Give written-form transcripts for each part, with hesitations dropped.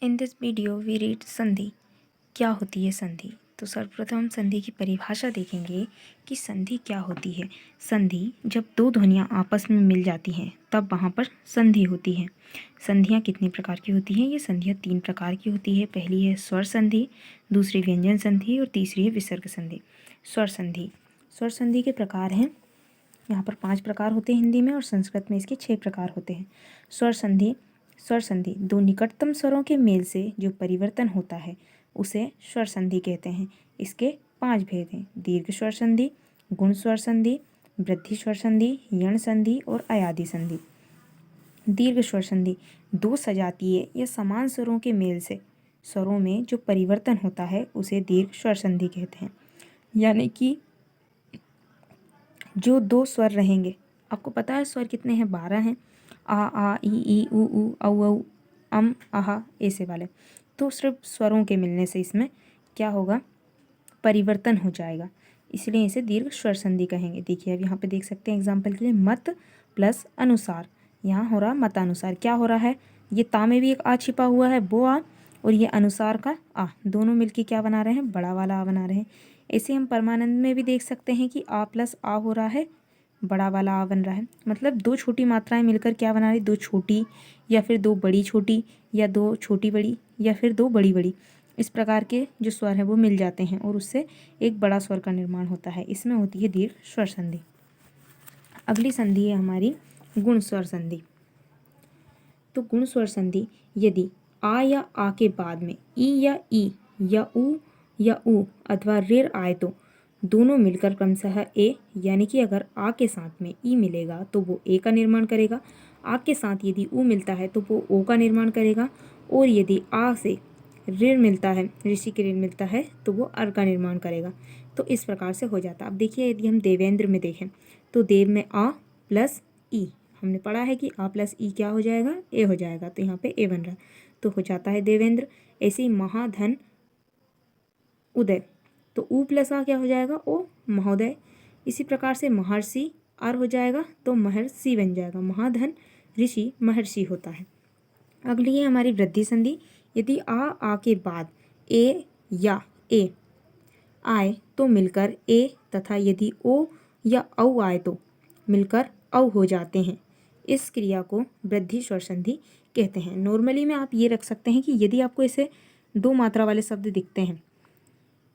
In this video we read संधि। क्या होती है संधि? तो सर्वप्रथम हम संधि की परिभाषा देखेंगे कि संधि क्या होती है। संधि जब दो ध्वनियाँ आपस में मिल जाती हैं तब वहाँ पर संधि होती है। संधियाँ कितनी प्रकार की होती हैं? ये संधियाँ 3 प्रकार की होती है। पहली है स्वर संधि, दूसरी व्यंजन संधि और तीसरी है विसर्ग संधि। स्वर संधि, स्वर संधि के प्रकार हैं, यहाँ पर 5 प्रकार होते हैं हिंदी में, और संस्कृत में इसके 6 प्रकार होते हैं। स्वर संधि, स्वर संधि दो निकटतम स्वरों के मेल से जो परिवर्तन होता है उसे स्वर संधि कहते हैं। इसके 5 भेद हैं: दीर्घ स्वर संधि, गुण स्वर संधि, वृद्धि स्वर संधि, यण संधि और अयादि संधि। दीर्घ स्वर संधि दो सजातीय या समान स्वरों के मेल से स्वरों में जो परिवर्तन होता है उसे दीर्घ स्वर संधि कहते हैं। यानी कि जो दो स्वर रहेंगे, आपको पता है स्वर कितने हैं? 12 हैं। आ ई उ औ अम आहा ऐसे वाले। तो सिर्फ स्वरों के मिलने से इसमें क्या होगा? परिवर्तन हो जाएगा, इसलिए इसे दीर्घ स्वर संधि कहेंगे। देखिए अब यहाँ पे देख सकते हैं एग्जाम्पल के लिए मत प्लस अनुसार, यहाँ हो रहा मतानुसार। क्या हो रहा है? ये ता में भी एक आ छिपा हुआ है, वो आ, और ये अनुसार का आ, दोनों मिलके क्या बना रहे हैं? बड़ा वाला आ बना रहे हैं। ऐसे हम परमानंद में भी देख सकते हैं कि आ प्लस आ हो रहा है, बड़ा वाला आ बन रहा है। मतलब दो छोटी मात्राएं मिलकर क्या बना रही? दो छोटी, या फिर दो बड़ी छोटी, या दो छोटी बड़ी, या फिर दो बड़ी बड़ी। इस प्रकार के जो स्वर हैं वो मिल जाते हैं और उससे एक बड़ा स्वर का निर्माण होता है। इसमें होती है दीर्घ स्वर संधि। अगली संधि है हमारी गुण स्वर संधि। तो गुण स्वर संधि यदि आ या आ के बाद में ई या उ अथवा ऋ आए तो दोनों मिलकर क्रमशः ए, यानी कि अगर आ के साथ में ई मिलेगा तो वो ए का निर्माण करेगा, आ के साथ यदि उ मिलता है तो वो ओ का निर्माण करेगा, और यदि आ से ऋण मिलता है, ऋषि के ऋण मिलता है तो वो अर का निर्माण करेगा। तो इस प्रकार से हो जाता है। अब देखिए यदि हम देवेंद्र में देखें तो देव में आ प्लस ई, हमने पढ़ा है कि आ प्लस ई क्या हो जाएगा? ए हो जाएगा, तो यहाँ पे ए बन रहा है, तो हो जाता है देवेंद्र। ऐसे ही महाधन उदय, तो उ प्लस आ क्या हो जाएगा? ओ, महोदय। इसी प्रकार से महर्षि आर हो जाएगा तो महर्षि बन जाएगा, महाधन ऋषि महर्षि होता है। अगली है हमारी वृद्धि संधि। यदि आ के बाद ए या ए आए तो मिलकर ए, तथा यदि ओ या औ आए तो मिलकर औ हो जाते हैं। इस क्रिया को वृद्धि स्वर संधि कहते हैं। नॉर्मली में आप ये रख सकते हैं कि यदि आपको ऐसे दो मात्रा वाले शब्द दिखते हैं,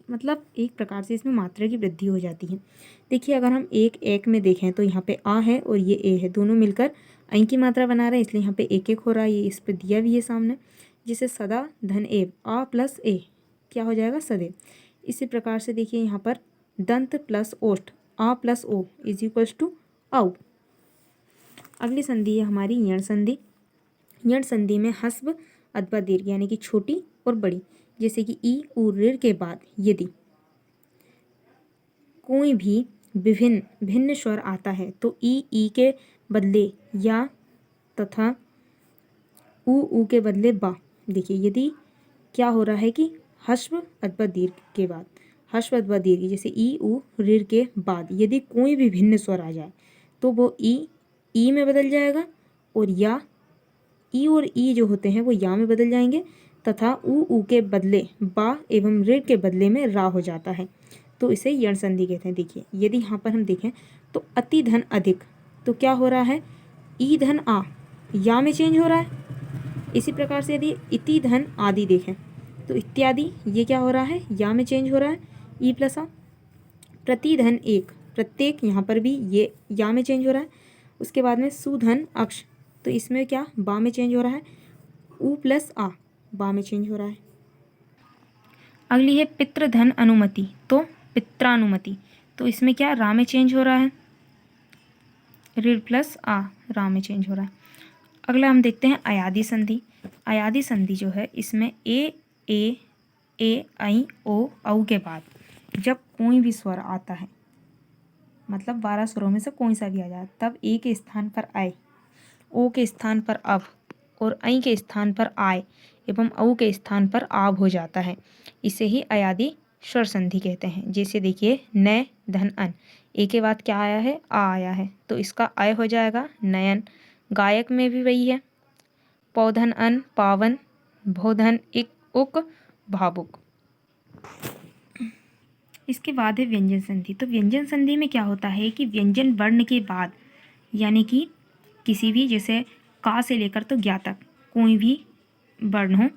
मतलब एक प्रकार से इसमें मात्रा की वृद्धि हो जाती है। देखिए अगर हम एक में देखें तो यहाँ पे आ है और ये ए है, दोनों मिलकर ऐ की मात्रा बना रहे हैं, इसलिए यहाँ पे एक एक हो रहा है। ये इस पर दिया भी है सामने, जिसे सदा धन एव, आ प्लस ए क्या हो जाएगा? सदैव। इसी प्रकार से देखिए यहाँ पर दंत प्लस ओष्ठ, आ प्लस ओ इज इक्वल्स टू औ। अगली संधि है हमारी यण संधि। यण संधि में हस्व अथवा दीर्घ, यानी कि छोटी और बड़ी, जैसे कि ई उ ऋ के बाद यदि कोई भी भिन्न स्वर आता है तो ई के बदले या तथा उ के बदले बा। देखिए यदि क्या हो रहा है कि हस्व अथवा दीर्घ के बाद, हस्व अथवा दीर्घ जैसे ई उ ऋ के बाद यदि कोई भी भिन्न स्वर आ जाए तो वो ई में बदल जाएगा, और या ई और ई जो होते हैं वो या में बदल जाएंगे, तथा उ के बदले बा एवं ऋ के बदले में रा हो जाता है, तो इसे यण संधि कहते हैं। देखिए यदि यहाँ पर हम देखें तो अति धन अधिक, तो क्या हो रहा है? ई धन आ या में चेंज हो रहा है। इसी प्रकार से यदि इति धन आदि देखें तो इत्यादि ये क्या हो रहा है? या में चेंज हो रहा है, ई प्लस आ। प्रतिधन एक, प्रत्येक, यहाँ पर भी ये या में चेंज हो रहा है। उसके बाद में सुधन अक्ष, तो इसमें क्या? बा में चेंज हो रहा है, उ प्लस आ, बा में चेंज हो रहा है। अगली है पितृधन अनुमति, तो पित्रानुमति, तो इसमें क्या? रा में चेंज हो रहा है, ऋ प्लस आ, रा में चेंज हो रहा है। अगला हम देखते हैं अयादि संधि। अयादि संधि जो है इसमें ए ऐ ओ औ के बाद जब कोई भी स्वर आता है, मतलब 12 स्वरों में से कोई सा भी आ जाए, तब ए के स्थान पर आए, ओ के स्थान पर अब और ऐ के स्थान पर आय एवं औ के स्थान पर आब हो जाता है। इसे ही अयादि स्वर संधि कहते हैं। जैसे देखिए न धन अन, ए के बाद क्या आया है? आ आया है, तो इसका अय हो जाएगा नयन। गायक में भी वही है, पौधन अन पावन, भोधन, इक, उक, भावुक। इसके बाद है व्यंजन संधि। तो व्यंजन संधि में क्या होता है कि व्यंजन वर्ण के बाद, यानी कि किसी भी, जैसे का से लेकर तो ज्ञा तक कोई भी वर्ण हो,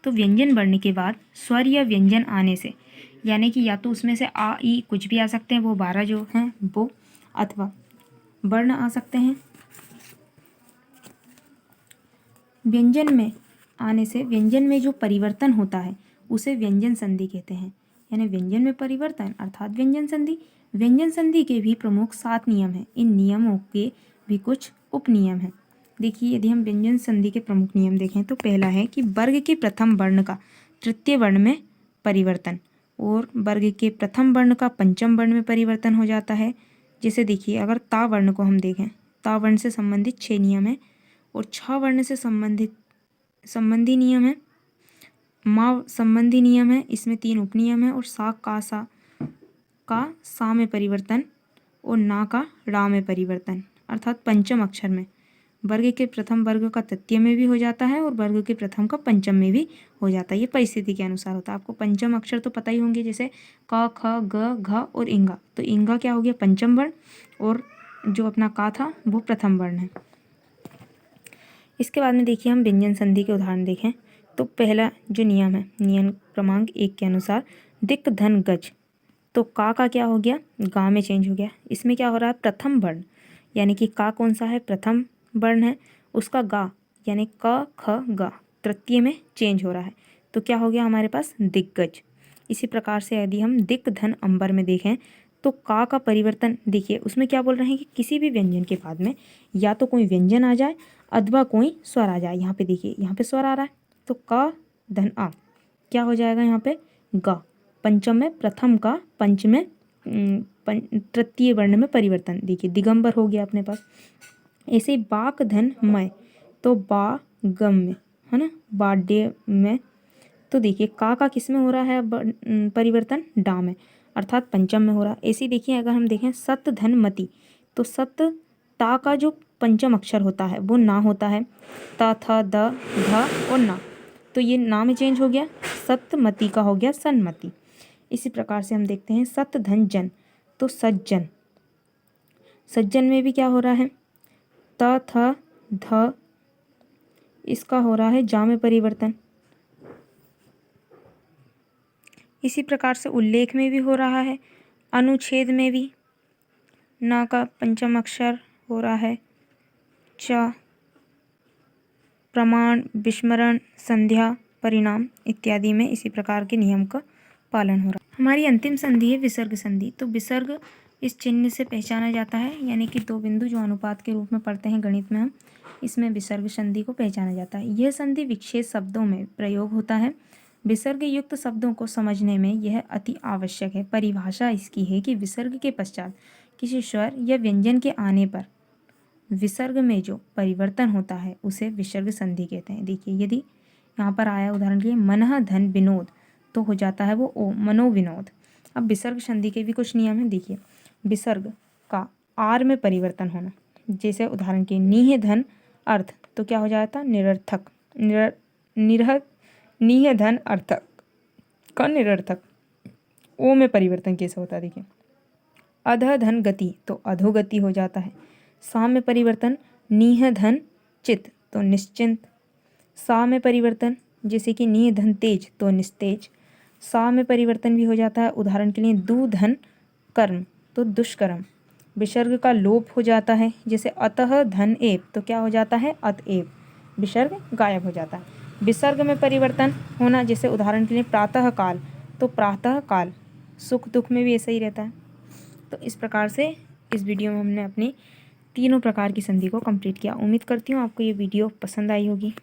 तो व्यंजन वर्ण के बाद स्वर या व्यंजन आने से, यानी कि या तो उसमें से आ ई कुछ भी आ सकते हैं, वो 12 जो हैं वो, अथवा वर्ण आ सकते हैं। व्यंजन में आने से व्यंजन में जो परिवर्तन होता है उसे व्यंजन संधि कहते हैं। यानी व्यंजन में परिवर्तन अर्थात व्यंजन संधि। व्यंजन संधि के भी प्रमुख 7 नियम हैं। इन नियमों के भी कुछ उपनियम हैं। देखिए, यदि हम व्यंजन संधि के प्रमुख नियम देखें तो पहला है कि वर्ग के प्रथम वर्ण का तृतीय वर्ण में परिवर्तन, और वर्ग के प्रथम वर्ण का पंचम वर्ण में परिवर्तन हो जाता है। जैसे देखिए, अगर ता वर्ण को हम देखें, ता वर्ण से संबंधित 6 नियम हैं, और छ वर्ण से संबंधी नियम है, माँ संबंधी नियम है, इसमें 3 उपनियम है, और सा का सा में परिवर्तन, और ना का रा में परिवर्तन, अर्थात पंचम अक्षर में। वर्ग के प्रथम वर्ग का तृतीय में भी हो जाता है, और वर्ग के प्रथम का पंचम में भी हो जाता है। ये परिस्थिति के अनुसार होता है। आपको पंचम अक्षर तो पता ही होंगे, जैसे क, ख, ग, घ और इंगा। तो इंगा क्या हो गया? पंचम वर्ण, और जो अपना का था वो प्रथम वर्ण है। इसके बाद में देखिए, हम व्यंजन संधि के उदाहरण देखें तो पहला जो नियम है, नियम क्रमांक 1 के अनुसार दिक् धन गज। तो का क्या हो गया? गा में चेंज हो गया। इसमें क्या हो रहा है? प्रथम वर्ण, यानी कि का कौन सा है? प्रथम वर्ण है, उसका गा यानी क ख ग तृतीय में चेंज हो रहा है। तो क्या हो गया हमारे पास? दिग्गज। इसी प्रकार से यदि हम दिक् धन अंबर में देखें तो का परिवर्तन देखिए, उसमें क्या बोल रहे हैं कि किसी भी व्यंजन के बाद में या तो कोई व्यंजन आ जाए अथवा कोई स्वर आ जाए। यहाँ पे देखिए, यहाँ पे स्वर आ रहा है, तो क धन आ क्या हो जाएगा? यहाँ पे ग। पंचम में प्रथम का पंच में तृतीय वर्ण में परिवर्तन, देखिए दिगंबर हो गया अपने पास। ऐसे बाक धन मय, तो बा गम में है ना, बाडे में। तो देखिए, का किस में हो रहा है परिवर्तन? डा में, अर्थात पंचम में हो रहा है। ऐसे देखिए, अगर हम देखें सत धन मति, तो सत ता का जो पंचम अक्षर होता है वो ना होता है, त थ द ध और ना, तो ये ना में चेंज हो गया, सतमति का हो गया सन्मति। इसी प्रकार से हम देखते हैं सत धन जन, तो सज्जन। सज्जन में भी क्या हो रहा है? त थ ध, इसका हो रहा है जा में परिवर्तन। इसी प्रकार से उल्लेख में भी हो रहा है, अनुच्छेद में भी ना का पंचम अक्षर हो रहा है, च, प्रमाण, विस्मरण, संध्या, परिणाम इत्यादि में इसी प्रकार के नियम का पालन हो रहा है। हमारी अंतिम संधि है विसर्ग संधि। तो विसर्ग इस चिन्ह से पहचाना जाता है, यानी कि 2 बिंदु जो अनुपात के रूप में पढ़ते हैं गणित में हम, इसमें विसर्ग संधि को पहचाना जाता है। यह संधि विशेष शब्दों में प्रयोग होता है। विसर्ग युक्त शब्दों को समझने में यह अति आवश्यक है। परिभाषा इसकी है कि विसर्ग के पश्चात किसी स्वर या व्यंजन के आने पर विसर्ग में जो परिवर्तन होता है उसे विसर्ग संधि कहते हैं। देखिए, यदि यहाँ पर आया उदाहरण के लिए मनः धन विनोद, तो हो जाता है वो ओ, मनोविनोद। अब विसर्ग संधि के भी कुछ नियम हैं। देखिए, विसर्ग का आर में परिवर्तन होना, जैसे उदाहरण के नीह धन अर्थ, तो क्या हो जाता? निरर्थक। नीह धन अर्थक का निरर्थक। ओ में परिवर्तन कैसे होता है? देखिए, अध धन गति, तो अधोगति हो जाता है। सा में परिवर्तन, नीह धन चित, तो निश्चिंत। सा में परिवर्तन, जैसे कि नीह धन तेज, तो निस्तेज। सा में परिवर्तन भी हो जाता है, उदाहरण के लिए दू धन कर्म, तो दुष्कर्म। विसर्ग का लोप हो जाता है, जैसे अतः धन एव, तो क्या हो जाता है? अतएव। विसर्ग गायब हो जाता है। विसर्ग में परिवर्तन होना, जैसे उदाहरण के लिए प्रातः काल, तो प्रातः काल। सुख दुख में भी ऐसा ही रहता है। तो इस प्रकार से इस वीडियो में हमने अपनी तीनों प्रकार की संधि को कंप्लीट किया। उम्मीद करती हूँ आपको ये वीडियो पसंद आई होगी।